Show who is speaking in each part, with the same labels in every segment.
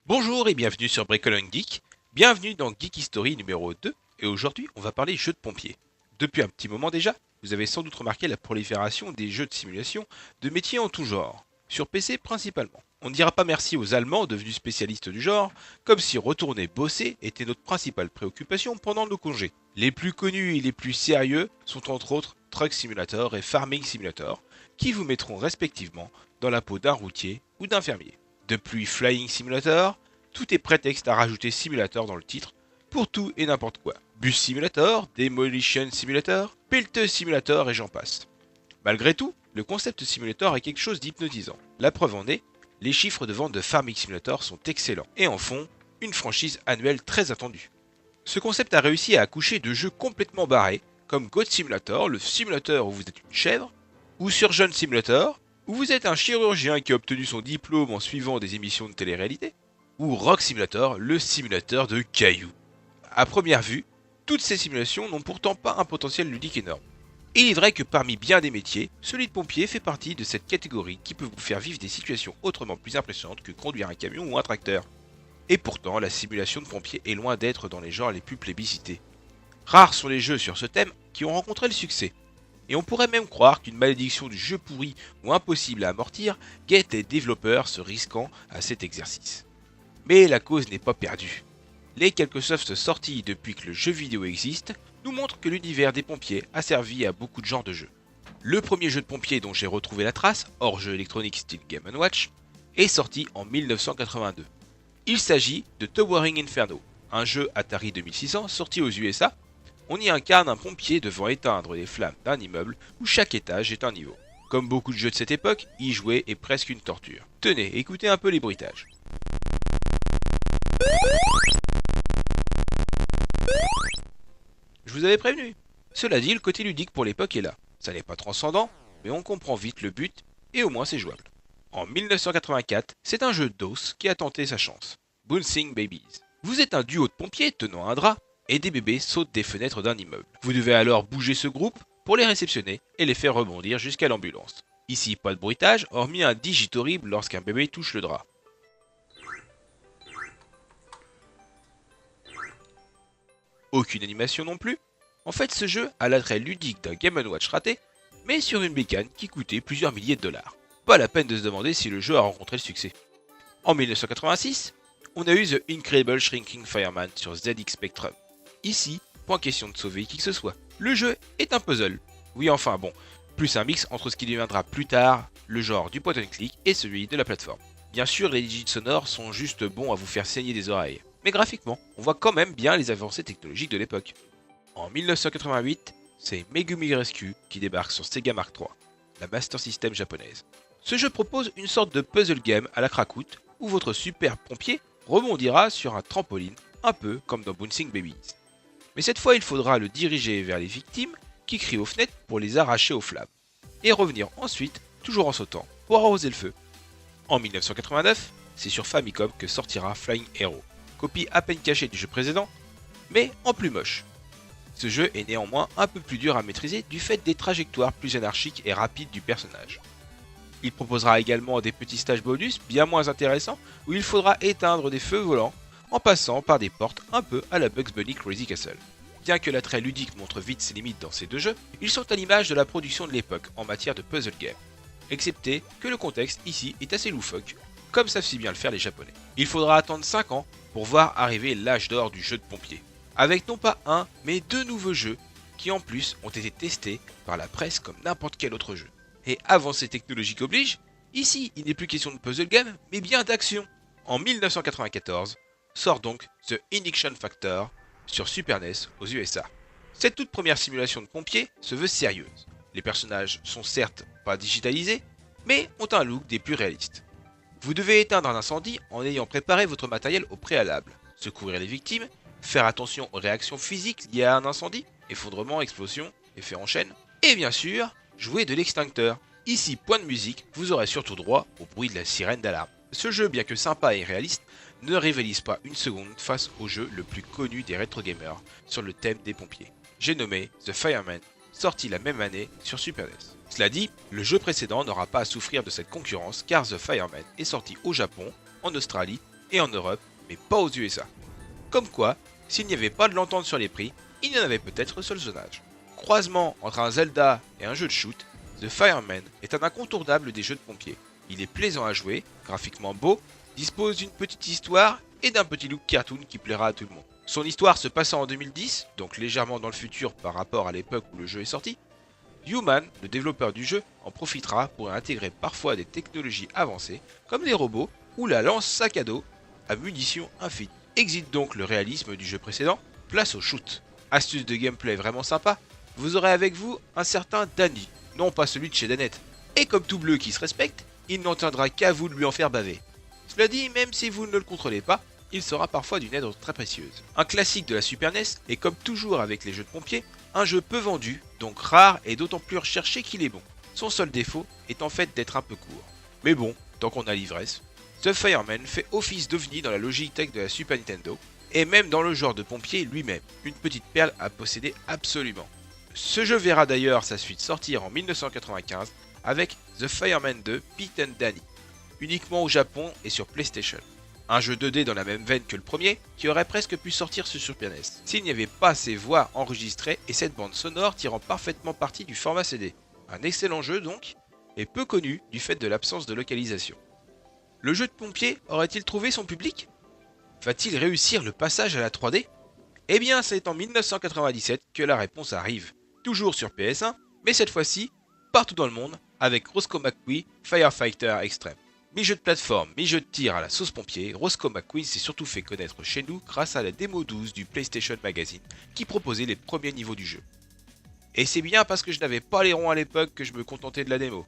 Speaker 1: Bonjour et bienvenue sur Bricolone Geek. Bienvenue dans Geek History numéro 2 et aujourd'hui on va parler jeux de pompiers. Depuis un petit moment déjà, vous avez sans doute remarqué la prolifération des jeux de simulation de métiers en tout genre, sur PC principalement. On ne dira pas merci aux Allemands devenus spécialistes du genre, comme si retourner bosser était notre principale préoccupation pendant nos congés. Les plus connus et les plus sérieux sont entre autres Truck Simulator et Farming Simulator, qui vous mettront respectivement dans la peau d'un routier ou d'un fermier. Depuis Flying Simulator, tout est prétexte à rajouter simulator dans le titre, pour tout et n'importe quoi. Bus Simulator, Demolition Simulator, Pilt Simulator et j'en passe. Malgré tout, le concept simulator est quelque chose d'hypnotisant. La preuve en est, les chiffres de vente de Farming Simulator sont excellents et en font une franchise annuelle très attendue. Ce concept a réussi à accoucher de jeux complètement barrés, comme Goat Simulator, le simulateur où vous êtes une chèvre, ou Surgeon Simulator, où vous êtes un chirurgien qui a obtenu son diplôme en suivant des émissions de télé-réalité, ou Rock Simulator, le simulateur de cailloux. À première vue, toutes ces simulations n'ont pourtant pas un potentiel ludique énorme. Et il est vrai que parmi bien des métiers, celui de pompier fait partie de cette catégorie qui peut vous faire vivre des situations autrement plus impressionnantes que conduire un camion ou un tracteur. Et pourtant, la simulation de pompier est loin d'être dans les genres les plus plébiscités. Rares sont les jeux sur ce thème qui ont rencontré le succès. Et on pourrait même croire qu'une malédiction du jeu pourri ou impossible à amortir guette les développeurs se risquant à cet exercice. Mais la cause n'est pas perdue. Les quelques softs sortis depuis que le jeu vidéo existe nous montrent que l'univers des pompiers a servi à beaucoup de genres de jeux. Le premier jeu de pompier dont j'ai retrouvé la trace, hors jeu électronique style Game & Watch, est sorti en 1982. Il s'agit de Towering Inferno, un jeu Atari 2600 sorti aux USA. On y incarne un pompier devant éteindre les flammes d'un immeuble où chaque étage est un niveau. Comme beaucoup de jeux de cette époque, y jouer est presque une torture. Tenez, écoutez un peu les bruitages. Je vous avais prévenu. Cela dit, le côté ludique pour l'époque est là. Ça n'est pas transcendant, mais on comprend vite le but et au moins c'est jouable. En 1984, c'est un jeu DOS qui a tenté sa chance. Bouncing Babies. Vous êtes un duo de pompiers tenant un drap et des bébés sautent des fenêtres d'un immeuble. Vous devez alors bouger ce groupe pour les réceptionner et les faire rebondir jusqu'à l'ambulance. Ici, pas de bruitage, hormis un digit horrible lorsqu'un bébé touche le drap. Aucune animation non plus. En fait, ce jeu a l'attrait ludique d'un Game & Watch raté, mais sur une bécane qui coûtait plusieurs milliers de dollars. Pas la peine de se demander si le jeu a rencontré le succès. En 1986, on a eu The Incredible Shrinking Fireman sur ZX Spectrum. Ici, point question de sauver qui que ce soit. Le jeu est un puzzle. Oui, enfin bon, plus un mix entre ce qui deviendra plus tard le genre du point and click et celui de la plateforme. Bien sûr, les digits sonores sont juste bons à vous faire saigner des oreilles. Mais graphiquement, on voit quand même bien les avancées technologiques de l'époque. En 1988, c'est Megumi Rescue qui débarque sur Sega Mark III, la Master System japonaise. Ce jeu propose une sorte de puzzle game à la Crackwood où votre super pompier rebondira sur un trampoline, un peu comme dans Bouncing Babies. Mais cette fois, il faudra le diriger vers les victimes qui crient aux fenêtres pour les arracher aux flammes, et revenir ensuite, toujours en sautant, pour arroser le feu. En 1989, c'est sur Famicom que sortira Flying Hero, copie à peine cachée du jeu précédent, mais en plus moche. Ce jeu est néanmoins un peu plus dur à maîtriser du fait des trajectoires plus anarchiques et rapides du personnage. Il proposera également des petits stages bonus bien moins intéressants où il faudra éteindre des feux volants en passant par des portes un peu à la Bugs Bunny Crazy Castle. Bien que l'attrait ludique montre vite ses limites dans ces deux jeux, ils sont à l'image de la production de l'époque en matière de puzzle game. Excepté que le contexte ici est assez loufoque, comme savent si bien le faire les japonais. Il faudra attendre 5 ans pour voir arriver l'âge d'or du jeu de pompier. Avec non pas un, mais deux nouveaux jeux qui en plus ont été testés par la presse comme n'importe quel autre jeu. Et avancée technologique oblige, ici il n'est plus question de puzzle game, mais bien d'action. En 1994, sort donc The Ignition Factor sur Super NES aux USA. Cette toute première simulation de pompier se veut sérieuse. Les personnages sont certes pas digitalisés, mais ont un look des plus réalistes. Vous devez éteindre un incendie en ayant préparé votre matériel au préalable, secourir les victimes, faire attention aux réactions physiques liées à un incendie, effondrement, explosion, effet en chaîne, et bien sûr, jouer de l'extincteur. Ici, point de musique, vous aurez surtout droit au bruit de la sirène d'alarme. Ce jeu, bien que sympa et réaliste, ne rivalise pas une seconde face au jeu le plus connu des rétro gamers sur le thème des pompiers. J'ai nommé The Fireman, sorti la même année sur Super NES. Cela dit, le jeu précédent n'aura pas à souffrir de cette concurrence car The Fireman est sorti au Japon, en Australie et en Europe, mais pas aux USA. Comme quoi, s'il n'y avait pas de l'entente sur les prix, il y en avait peut-être sur le zonage. Croisement entre un Zelda et un jeu de shoot, The Fireman est un incontournable des jeux de pompiers. Il est plaisant à jouer, graphiquement beau, dispose d'une petite histoire et d'un petit look cartoon qui plaira à tout le monde. Son histoire se passant en 2010, donc légèrement dans le futur par rapport à l'époque où le jeu est sorti, Human, le développeur du jeu, en profitera pour intégrer parfois des technologies avancées comme les robots ou la lance sac à dos à munitions infinie. Exit donc le réalisme du jeu précédent, place au shoot. Astuce de gameplay vraiment sympa, vous aurez avec vous un certain Danny, non pas celui de chez Danette. Et comme tout bleu qui se respecte, il n'entendra qu'à vous de lui en faire baver. Cela dit, même si vous ne le contrôlez pas, il sera parfois d'une aide très précieuse. Un classique de la Super NES, et comme toujours avec les jeux de pompiers, un jeu peu vendu, donc rare et d'autant plus recherché qu'il est bon. Son seul défaut est en fait d'être un peu court. Mais bon, tant qu'on a l'ivresse, The Fireman fait office d'ovni dans la Logitech de la Super Nintendo, et même dans le genre de pompier lui-même, une petite perle à posséder absolument. Ce jeu verra d'ailleurs sa suite sortir en 1995 avec The Fireman 2 Pete and Danny, uniquement au Japon et sur PlayStation. Un jeu 2D dans la même veine que le premier, qui aurait presque pu sortir sur Super NES, s'il n'y avait pas ces voix enregistrées et cette bande sonore tirant parfaitement parti du format CD. Un excellent jeu donc, et peu connu du fait de l'absence de localisation. Le jeu de pompier aurait-il trouvé son public? Va-t-il réussir le passage à la 3D? Eh bien, c'est en 1997 que la réponse arrive. Toujours sur PS1, mais cette fois-ci, partout dans le monde, avec Roscoe McQueen Firefighter Extreme. Mi-jeu de plateforme, mi-jeu de tir à la sauce pompier, Roscoe McQueen s'est surtout fait connaître chez nous grâce à la démo 12 du PlayStation Magazine qui proposait les premiers niveaux du jeu. Et c'est bien parce que je n'avais pas les ronds à l'époque que je me contentais de la démo.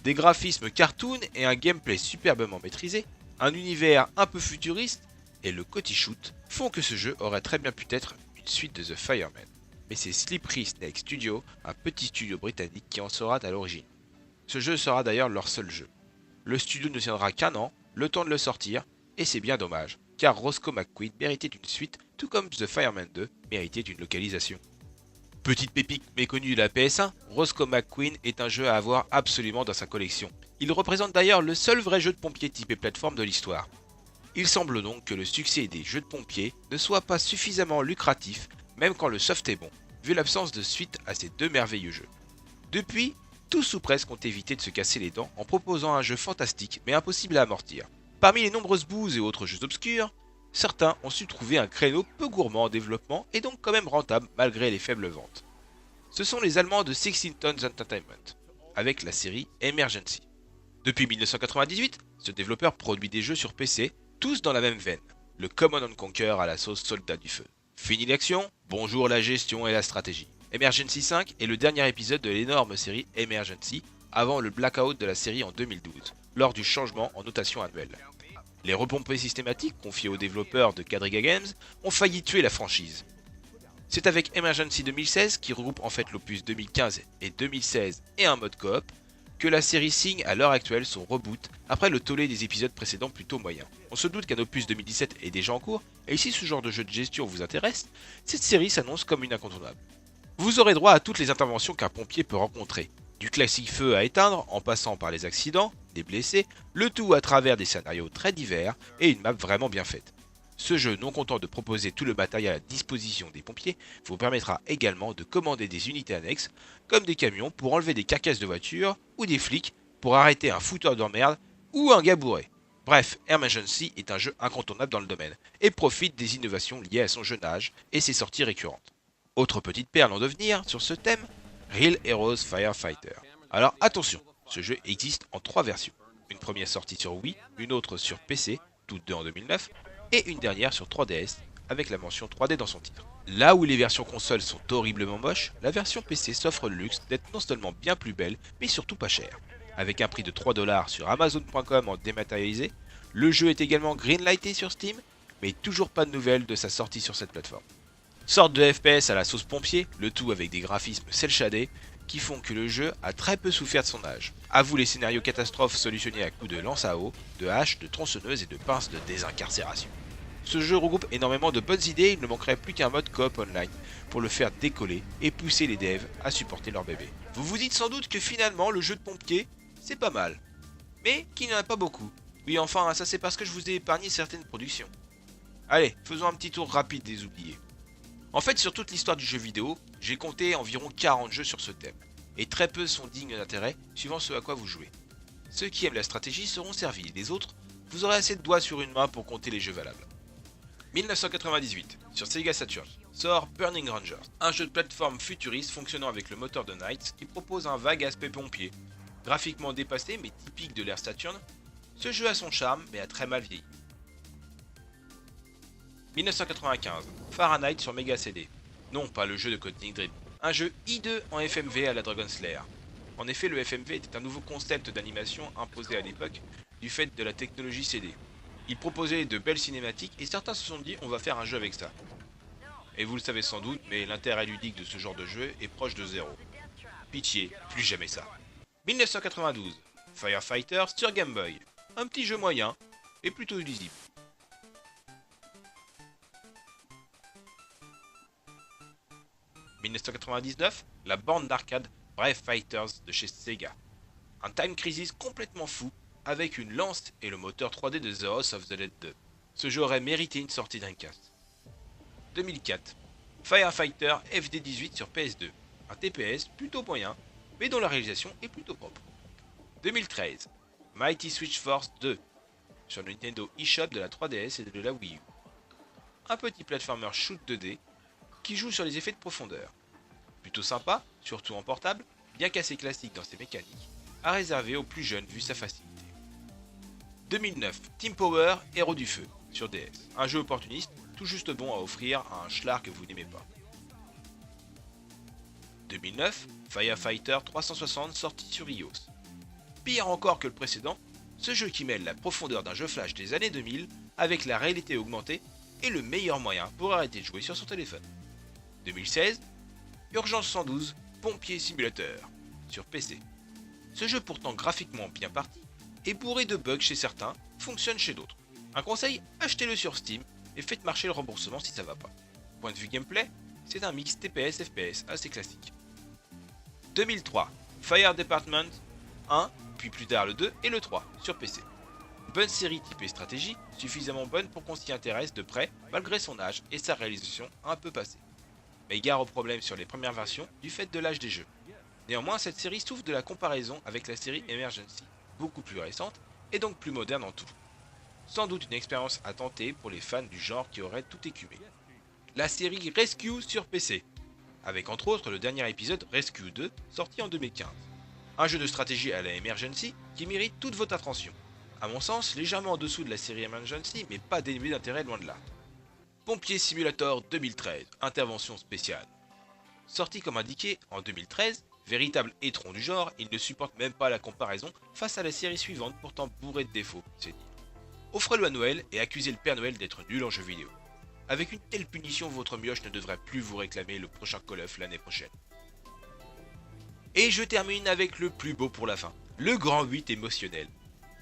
Speaker 1: Des graphismes cartoon et un gameplay superbement maîtrisé, un univers un peu futuriste et le côté shoot font que ce jeu aurait très bien pu être une suite de The Fireman. Mais c'est Slippery Snake Studio, un petit studio britannique qui en sera à l'origine. Ce jeu sera d'ailleurs leur seul jeu. Le studio ne tiendra qu'un an, le temps de le sortir, et c'est bien dommage, car Roscoe McQueen méritait une suite, tout comme The Fireman 2 méritait une localisation. Petite pépite méconnue de la PS1, Roscoe McQueen est un jeu à avoir absolument dans sa collection. Il représente d'ailleurs le seul vrai jeu de pompier typé plateforme de l'histoire. Il semble donc que le succès des jeux de pompiers ne soit pas suffisamment lucratif, même quand le soft est bon, vu l'absence de suite à ces deux merveilleux jeux. Depuis, tous ou presque ont évité de se casser les dents en proposant un jeu fantastique mais impossible à amortir. Parmi les nombreuses bouses et autres jeux obscurs, certains ont su trouver un créneau peu gourmand en développement et donc quand même rentable malgré les faibles ventes. Ce sont les Allemands de 16 Tons Entertainment, avec la série Emergency. Depuis 1998, ce développeur produit des jeux sur PC, tous dans la même veine, le Command & Conquer à la sauce soldat du feu. Fini l'action, bonjour la gestion et la stratégie. Emergency 5 est le dernier épisode de l'énorme série Emergency, avant le blackout de la série en 2012, lors du changement en notation annuelle. Les repompées systématiques confiées aux développeurs de Quadriga Games ont failli tuer la franchise. C'est avec Emergency 2016, qui regroupe en fait l'opus 2015 et 2016 et un mode coop, que la série signe à l'heure actuelle son reboot après le tollé des épisodes précédents plutôt moyens. On se doute qu'un opus 2017 est déjà en cours, et si ce genre de jeu de gestion vous intéresse, cette série s'annonce comme une incontournable. Vous aurez droit à toutes les interventions qu'un pompier peut rencontrer, du classique feu à éteindre en passant par les accidents, des blessés, le tout à travers des scénarios très divers et une map vraiment bien faite. Ce jeu, non content de proposer tout le matériel à disposition des pompiers, vous permettra également de commander des unités annexes, comme des camions pour enlever des carcasses de voitures, ou des flics pour arrêter un fouteur d'emmerde, ou un gars bourré. Bref, Emergency est un jeu incontournable dans le domaine, et profite des innovations liées à son jeune âge et ses sorties récurrentes. Autre petite perle en devenir sur ce thème, Real Heroes Firefighter. Alors attention, ce jeu existe en 3 versions. Une première sortie sur Wii, une autre sur PC, toutes deux en 2009, et une dernière sur 3DS, avec la mention 3D dans son titre. Là où les versions consoles sont horriblement moches, la version PC s'offre le luxe d'être non seulement bien plus belle, mais surtout pas chère. Avec un prix de 3$ sur Amazon.com en dématérialisé, le jeu est également greenlighté sur Steam, mais toujours pas de nouvelles de sa sortie sur cette plateforme. Sorte de FPS à la sauce pompier, le tout avec des graphismes cel-shadés, qui font que le jeu a très peu souffert de son âge. À vous les scénarios catastrophes solutionnés à coups de lance à eau, de haches, de tronçonneuses et de pinces de désincarcération. Ce jeu regroupe énormément de bonnes idées, il ne manquerait plus qu'un mode coop online pour le faire décoller et pousser les devs à supporter leur bébé. Vous vous dites sans doute que finalement le jeu de pompier, c'est pas mal, mais qu'il n'y en a pas beaucoup. Oui, enfin, ça c'est parce que je vous ai épargné certaines productions. Allez, faisons un petit tour rapide des oubliés. En fait, sur toute l'histoire du jeu vidéo, j'ai compté environ 40 jeux sur ce thème, et très peu sont dignes d'intérêt suivant ce à quoi vous jouez. Ceux qui aiment la stratégie seront servis, les autres, vous aurez assez de doigts sur une main pour compter les jeux valables. 1998, sur Sega Saturn, sort Burning Rangers, un jeu de plateforme futuriste fonctionnant avec le moteur de Knights qui propose un vague aspect pompier. Graphiquement dépassé mais typique de l'ère Saturn, ce jeu a son charme mais a très mal vieilli. 1995, Fahrenheit sur Mega CD. Non, pas le jeu de Coding Dream. Un jeu I2 en FMV à la Dragon Slayer. En effet, le FMV était un nouveau concept d'animation imposé à l'époque du fait de la technologie CD. Il proposait de belles cinématiques et certains se sont dit on va faire un jeu avec ça. Et vous le savez sans doute, mais l'intérêt ludique de ce genre de jeu est proche de zéro. Pitié, plus jamais ça. 1992, Firefighter sur Game Boy. Un petit jeu moyen et plutôt lisible. 1999, la borne d'arcade Brave Fighters de chez Sega. Un time crisis complètement fou, avec une lance et le moteur 3D de The House of the Dead 2. Ce jeu aurait mérité une sortie Dreamcast. 2004, Firefighter FD18 sur PS2. Un TPS plutôt moyen, mais dont la réalisation est plutôt propre. 2013, Mighty Switch Force 2 sur le Nintendo eShop de la 3DS et de la Wii U. Un petit platformer shoot 2D qui joue sur les effets de profondeur. Plutôt sympa, surtout en portable, bien qu'assez classique dans ses mécaniques, à réserver aux plus jeunes vu sa facilité. 2009, Team Power Héros du Feu sur DS, un jeu opportuniste tout juste bon à offrir à un schlard que vous n'aimez pas. 2009, Firefighter 360 sorti sur iOS. Pire encore que le précédent, ce jeu qui mêle la profondeur d'un jeu flash des années 2000 avec la réalité augmentée est le meilleur moyen pour arrêter de jouer sur son téléphone. 2016, Urgence 112, Pompier Simulateur, sur PC. Ce jeu pourtant graphiquement bien parti, est bourré de bugs chez certains, fonctionne chez d'autres. Un conseil, achetez-le sur Steam et faites marcher le remboursement si ça va pas. Point de vue gameplay, c'est un mix TPS-FPS assez classique. 2003, Fire Department 1, puis plus tard le 2 et le 3, sur PC. Bonne série typée stratégie, suffisamment bonne pour qu'on s'y intéresse de près malgré son âge et sa réalisation un peu passée. Mais gare au problème sur les premières versions du fait de l'âge des jeux. Néanmoins, cette série souffre de la comparaison avec la série Emergency, beaucoup plus récente et donc plus moderne en tout. Sans doute une expérience à tenter pour les fans du genre qui auraient tout écumé. La série Rescue sur PC, avec entre autres le dernier épisode Rescue 2 sorti en 2015. Un jeu de stratégie à la Emergency qui mérite toute votre attention. À mon sens, légèrement en dessous de la série Emergency, mais pas dénué d'intérêt loin de là. Pompier Simulator 2013, intervention spéciale. Sorti comme indiqué en 2013, véritable étron du genre, il ne supporte même pas la comparaison face à la série suivante pourtant bourrée de défauts, c'est dit. Offrez-le à Noël et accusez le Père Noël d'être nul en jeu vidéo. Avec une telle punition, votre mioche ne devrait plus vous réclamer le prochain Call of l'année prochaine. Et je termine avec le plus beau pour la fin, le grand 8 émotionnel.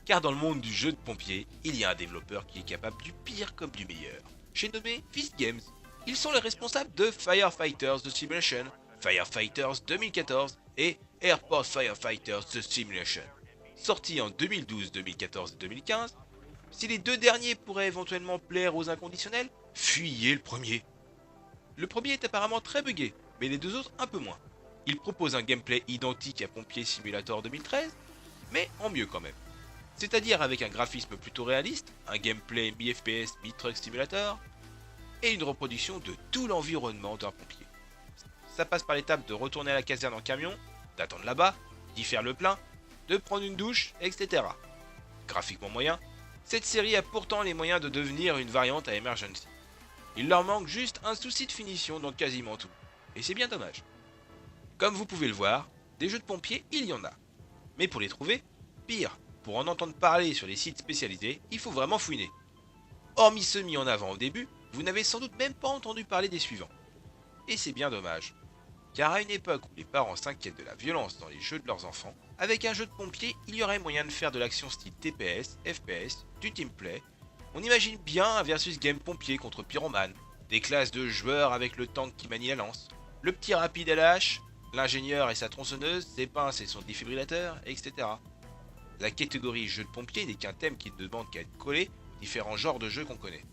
Speaker 1: Car dans le monde du jeu de pompier, il y a un développeur qui est capable du pire comme du meilleur. J'ai nommé Fist Games. Ils sont les responsables de Firefighters The Simulation, Firefighters 2014 et Airport Firefighters The Simulation. Sortis en 2012, 2014 et 2015, si les deux derniers pourraient éventuellement plaire aux inconditionnels, fuyez le premier. Le premier est apparemment très buggé, mais les deux autres un peu moins. Il propose un gameplay identique à Pompier Simulator 2013, mais en mieux quand même. C'est-à-dire avec un graphisme plutôt réaliste, un gameplay mi-FPS, mi-Truck Simulator, et une reproduction de tout l'environnement d'un pompier. Ça passe par l'étape de retourner à la caserne en camion, d'attendre là-bas, d'y faire le plein, de prendre une douche, etc. Graphiquement moyen, cette série a pourtant les moyens de devenir une variante à Emergency. Il leur manque juste un souci de finition dans quasiment tout, et c'est bien dommage. Comme vous pouvez le voir, des jeux de pompiers, il y en a. Mais pour les trouver, pire, pour en entendre parler sur les sites spécialisés, il faut vraiment fouiner. Hormis ceux mis en avant au début, vous n'avez sans doute même pas entendu parler des suivants. Et c'est bien dommage. Car à une époque où les parents s'inquiètent de la violence dans les jeux de leurs enfants, avec un jeu de pompier, il y aurait moyen de faire de l'action style TPS, FPS, du teamplay. On imagine bien un versus game pompier contre pyromane, des classes de joueurs avec le tank qui manie la lance, le petit rapide à la hache, l'ingénieur et sa tronçonneuse, ses pinces et son défibrillateur, etc. La catégorie jeu de pompier n'est qu'un thème qui ne demande qu'à être collé aux différents genres de jeux qu'on connaît.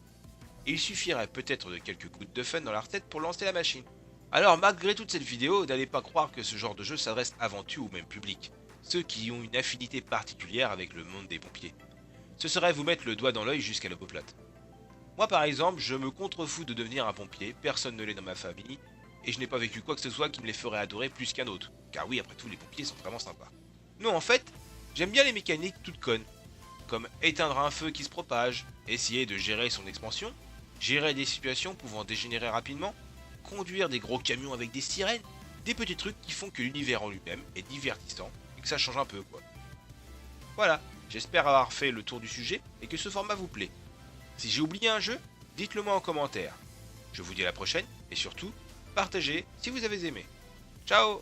Speaker 1: Et il suffirait peut-être de quelques gouttes de fun dans la recette pour lancer la machine. Alors malgré toute cette vidéo, n'allez pas croire que ce genre de jeu s'adresse avant tout au même public, ceux qui ont une affinité particulière avec le monde des pompiers. Ce serait vous mettre le doigt dans l'œil jusqu'à l'omoplate. Moi par exemple, je me contrefous de devenir un pompier, personne ne l'est dans ma famille, et je n'ai pas vécu quoi que ce soit qui me les ferait adorer plus qu'un autre. Car oui, après tout, les pompiers sont vraiment sympas. Non, en fait, j'aime bien les mécaniques toutes connes, comme éteindre un feu qui se propage, essayer de gérer son expansion, gérer des situations pouvant dégénérer rapidement, conduire des gros camions avec des sirènes, des petits trucs qui font que l'univers en lui-même est divertissant et que ça change un peu quoi. Voilà, j'espère avoir fait le tour du sujet et que ce format vous plaît. Si j'ai oublié un jeu, dites-le moi en commentaire. Je vous dis à la prochaine et surtout, partagez si vous avez aimé. Ciao!